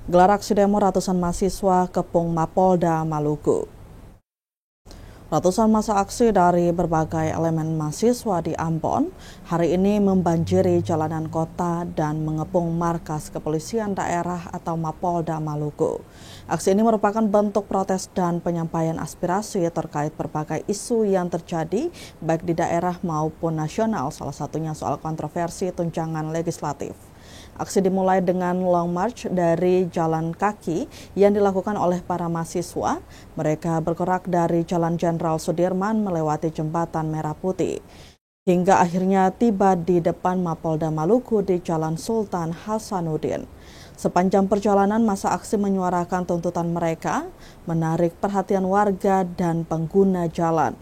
Gelar aksi demo ratusan mahasiswa kepung Mapolda Maluku. Ratusan massa aksi dari berbagai elemen mahasiswa di Ambon hari ini membanjiri jalanan kota dan mengepung markas kepolisian daerah atau Mapolda Maluku. Aksi ini merupakan bentuk protes dan penyampaian aspirasi terkait berbagai isu yang terjadi baik di daerah maupun nasional, salah satunya soal kontroversi tunjangan legislatif. Aksi dimulai dengan long march dari jalan kaki yang dilakukan oleh para mahasiswa. Mereka bergerak dari Jalan Jenderal Sudirman melewati Jembatan Merah Putih, hingga akhirnya tiba di depan Mapolda Maluku di Jalan Sultan Hasanuddin. Sepanjang perjalanan, massa aksi menyuarakan tuntutan mereka, menarik perhatian warga dan pengguna jalan.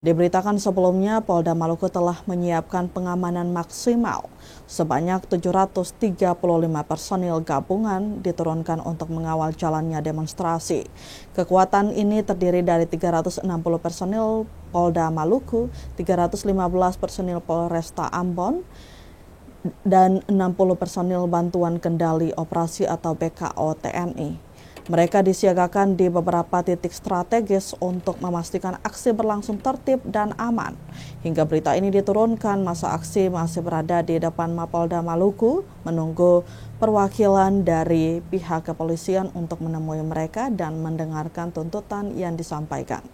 Diberitakan sebelumnya, Polda Maluku telah menyiapkan pengamanan maksimal. Sebanyak 735 personil gabungan diturunkan untuk mengawal jalannya demonstrasi. Kekuatan ini terdiri dari 360 personil Polda Maluku, 315 personil Polresta Ambon, dan 60 personil Bantuan Kendali Operasi atau BKO TNI. Mereka disiagakan di beberapa titik strategis untuk memastikan aksi berlangsung tertib dan aman. Hingga berita ini diturunkan, massa aksi masih berada di depan Mapolda Maluku menunggu perwakilan dari pihak kepolisian untuk menemui mereka dan mendengarkan tuntutan yang disampaikan.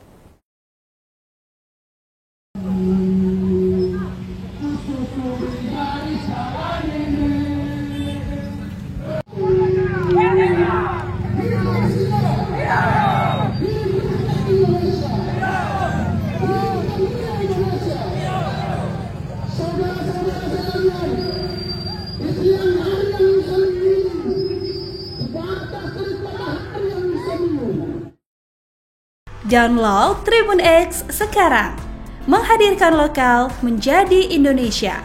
Download Tribun X sekarang, menghadirkan lokal menjadi Indonesia.